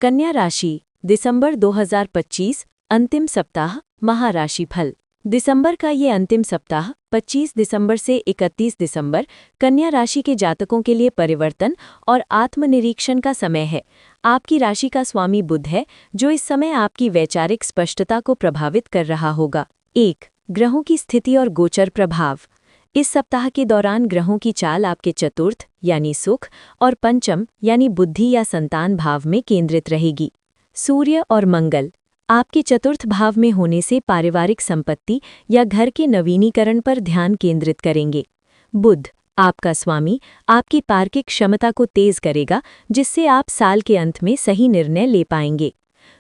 कन्या राशि दिसंबर 2025 अंतिम सप्ताह महाराशि फल। दिसंबर का ये अंतिम सप्ताह 25 दिसंबर से 31 दिसंबर कन्या राशि के जातकों के लिए परिवर्तन और आत्मनिरीक्षण का समय है। आपकी राशि का स्वामी बुध है, जो इस समय आपकी वैचारिक स्पष्टता को प्रभावित कर रहा होगा। 1. ग्रहों की स्थिति और गोचर प्रभाव। इस सप्ताह के दौरान ग्रहों की चाल आपके चतुर्थ यानी सुख और पंचम यानी बुद्धि या संतान भाव में केंद्रित रहेगी। सूर्य और मंगल आपके चतुर्थ भाव में होने से पारिवारिक संपत्ति या घर के नवीनीकरण पर ध्यान केंद्रित करेंगे। बुध आपका स्वामी आपकी तार्किक क्षमता को तेज करेगा, जिससे आप साल के अंत में सही निर्णय ले पाएंगे।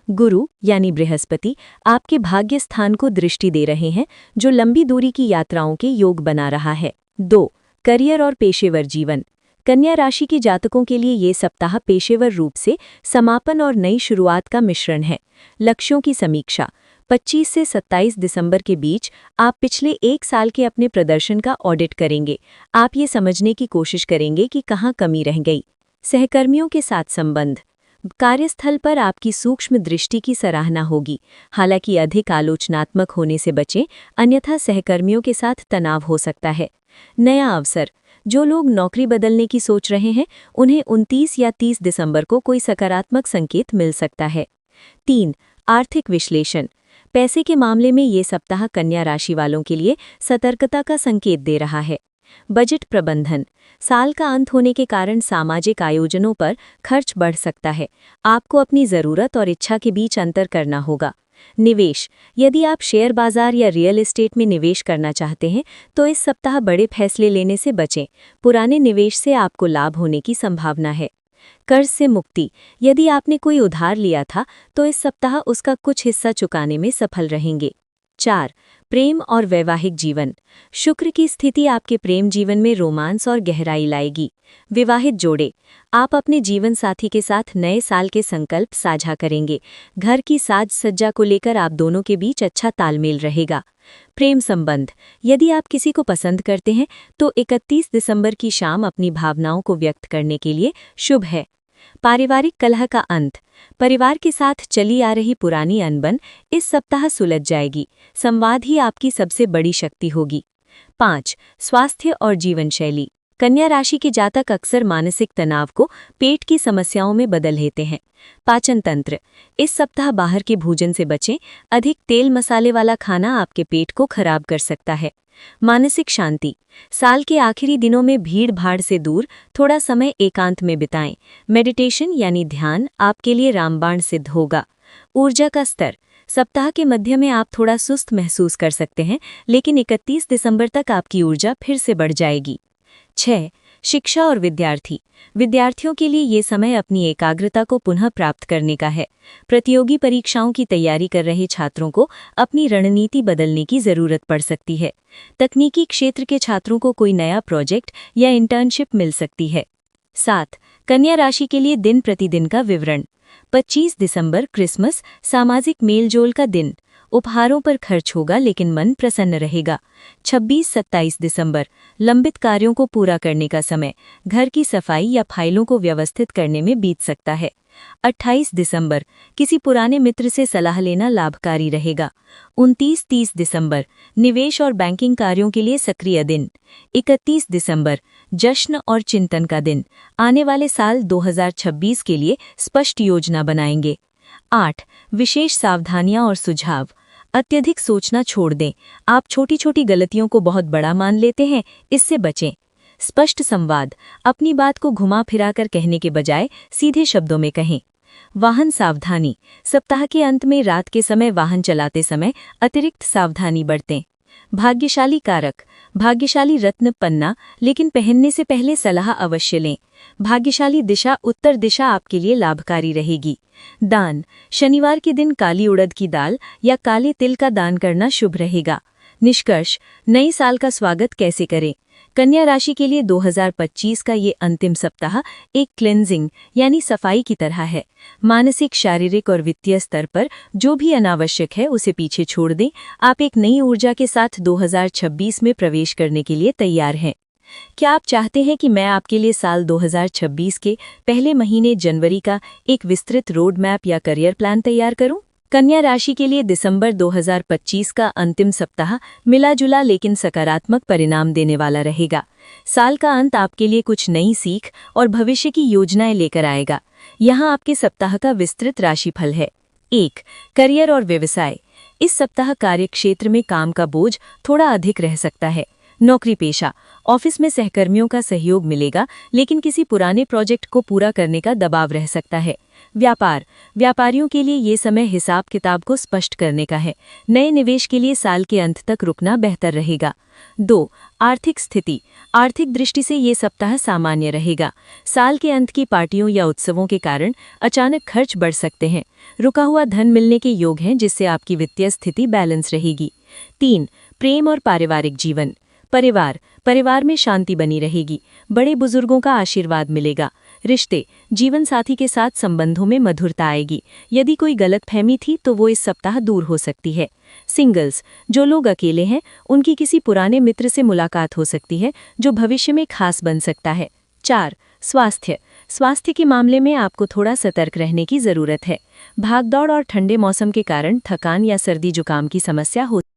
गुरु यानी बृहस्पति आपके भाग्य स्थान को दृष्टि दे रहे हैं, जो लंबी दूरी की यात्राओं के योग बना रहा है। 2. करियर और पेशेवर जीवन। कन्या राशि के जातकों के लिए ये सप्ताह पेशेवर रूप से समापन और नई शुरुआत का मिश्रण है। लक्ष्यों की समीक्षा। 25 से 27 दिसंबर के बीच आप पिछले एक साल के अपने प्रदर्शन का ऑडिट करेंगे। आप ये समझने की कोशिश करेंगे कि कहाँ कमी रह गई। सहकर्मियों के साथ संबंध। कार्यस्थल पर आपकी सूक्ष्म दृष्टि की सराहना होगी, हालांकि अधिक आलोचनात्मक होने से बचें, अन्यथा सहकर्मियों के साथ तनाव हो सकता है। नया अवसर। जो लोग नौकरी बदलने की सोच रहे हैं, उन्हें 29 या 30 दिसंबर को कोई सकारात्मक संकेत मिल सकता है। 3. आर्थिक विश्लेषण। पैसे के मामले में ये सप्ताह कन्या राशि वालों के लिए सतर्कता का संकेत दे रहा है। बजट प्रबंधन। साल का अंत होने के कारण सामाजिक आयोजनों पर खर्च बढ़ सकता है। आपको अपनी ज़रूरत और इच्छा के बीच अंतर करना होगा। निवेश। यदि आप शेयर बाजार या रियल एस्टेट में निवेश करना चाहते हैं, तो इस सप्ताह बड़े फैसले लेने से बचें। पुराने निवेश से आपको लाभ होने की संभावना है। कर्ज से मुक्ति। यदि आपने कोई उधार लिया था, तो इस सप्ताह उसका कुछ हिस्सा चुकाने में सफल रहेंगे। 4. प्रेम और वैवाहिक जीवन। शुक्र की स्थिति आपके प्रेम जीवन में रोमांस और गहराई लाएगी। विवाहित जोड़े। आप अपने जीवन साथी के साथ नए साल के संकल्प साझा करेंगे। घर की साज सज्जा को लेकर आप दोनों के बीच अच्छा तालमेल रहेगा। प्रेम संबंध। यदि आप किसी को पसंद करते हैं, तो 31 दिसंबर की शाम अपनी भावनाओं को व्यक्त करने के लिए शुभ है। पारिवारिक कलह का अंत। परिवार के साथ चली आ रही पुरानी अनबन इस सप्ताह सुलझ जाएगी। संवाद ही आपकी सबसे बड़ी शक्ति होगी। 5. स्वास्थ्य और जीवन शैली। कन्या राशि के जातक अक्सर मानसिक तनाव को पेट की समस्याओं में बदल लेते हैं। पाचन तंत्र। इस सप्ताह बाहर के भोजन से बचें। अधिक तेल मसाले वाला खाना आपके पेट को खराब कर सकता है। मानसिक शांति। साल के आखिरी दिनों में भीड़ भाड़ से दूर थोड़ा समय एकांत में बिताएं। मेडिटेशन यानी ध्यान आपके लिए रामबाण सिद्ध होगा। ऊर्जा का स्तर। सप्ताह के मध्य में आप थोड़ा सुस्त महसूस कर सकते हैं, लेकिन 31 दिसंबर तक आपकी ऊर्जा फिर से बढ़ जाएगी। 6. शिक्षा और विद्यार्थी। विद्यार्थियों के लिए ये समय अपनी एकाग्रता को पुनः प्राप्त करने का है। प्रतियोगी परीक्षाओं की तैयारी कर रहे छात्रों को अपनी रणनीति बदलने की ज़रूरत पड़ सकती है। तकनीकी क्षेत्र के छात्रों को कोई नया प्रोजेक्ट या इंटर्नशिप मिल सकती है। 7. कन्या राशि के लिए दिन प्रतिदिन का विवरण। 25 दिसंबर क्रिसमस सामाजिक मेलजोल का दिन। उपहारों पर खर्च होगा, लेकिन मन प्रसन्न रहेगा। 26-27 दिसंबर लंबित कार्यों को पूरा करने का समय। घर की सफाई या फाइलों को व्यवस्थित करने में बीत सकता है। 28 दिसंबर किसी पुराने मित्र से सलाह लेना लाभकारी रहेगा। 29-30 दिसंबर निवेश और बैंकिंग कार्यों के लिए सक्रिय दिन। 31 दिसंबर जश्न और चिंतन का दिन। आने वाले साल 2026 के लिए स्पष्ट योजना बनाएंगे। 8. विशेष सावधानियां और सुझाव। अत्यधिक सोचना छोड़ दें। आप छोटी छोटी गलतियों को बहुत बड़ा मान लेते हैं, इससे बचें। स्पष्ट संवाद। अपनी बात को घुमा फिराकर कहने के बजाय सीधे शब्दों में कहें। वाहन सावधानी। सप्ताह के अंत में रात के समय वाहन चलाते समय अतिरिक्त सावधानी बरतें। भाग्यशाली कारक। भाग्यशाली रत्न पन्ना, लेकिन पहनने से पहले सलाह अवश्य लें। भाग्यशाली दिशा उत्तर दिशा आपके लिए लाभकारी रहेगी। दान। शनिवार के दिन काली उड़द की दाल या काले तिल का दान करना शुभ रहेगा। निष्कर्ष। नई साल का स्वागत कैसे करें। कन्या राशि के लिए 2025 का ये अंतिम सप्ताह एक क्लेंजिंग यानी सफाई की तरह है। मानसिक, शारीरिक और वित्तीय स्तर पर जो भी अनावश्यक है उसे पीछे छोड़ दें। आप एक नई ऊर्जा के साथ 2026 में प्रवेश करने के लिए तैयार हैं। क्या आप चाहते हैं कि मैं आपके लिए साल 2026 के पहले महीने जनवरी का एक विस्तृत रोड मैप या करियर प्लान तैयार करूं? कन्या राशि के लिए दिसंबर 2025 का अंतिम सप्ताह मिला-जुला लेकिन सकारात्मक परिणाम देने वाला रहेगा। साल का अंत आपके लिए कुछ नई सीख और भविष्य की योजनाएं लेकर आएगा। यहाँ आपके सप्ताह का विस्तृत राशिफल है। 1. करियर और व्यवसाय। इस सप्ताह कार्यक्षेत्र में काम का बोझ थोड़ा अधिक रह सकता है। नौकरी पेशा। ऑफिस में सहकर्मियों का सहयोग मिलेगा, लेकिन किसी पुराने प्रोजेक्ट को पूरा करने का दबाव रह सकता है। व्यापार। व्यापारियों के लिए ये समय हिसाब किताब को स्पष्ट करने का है। नए निवेश के लिए साल के अंत तक रुकना बेहतर रहेगा। 2. आर्थिक स्थिति। आर्थिक दृष्टि से ये सप्ताह सामान्य रहेगा। साल के अंत की पार्टियों या उत्सवों के कारण अचानक खर्च बढ़ सकते हैं। रुका हुआ धन मिलने के योग हैं, जिससे आपकी वित्तीय स्थिति बैलेंस रहेगी। 3. प्रेम और पारिवारिक जीवन। परिवार में शांति बनी रहेगी। बड़े बुजुर्गों का आशीर्वाद मिलेगा। रिश्ते। जीवन साथी के साथ संबंधों में मधुरता आएगी। यदि कोई गलतफहमी थी तो वो इस सप्ताह दूर हो सकती है। सिंगल्स। जो लोग अकेले हैं, उनकी किसी पुराने मित्र से मुलाकात हो सकती है, जो भविष्य में खास बन सकता है। 4. स्वास्थ्य के मामले में आपको थोड़ा सतर्क रहने की जरूरत है। भागदौड़ और ठंडे मौसम के कारण थकान या सर्दी जुकाम की समस्या हो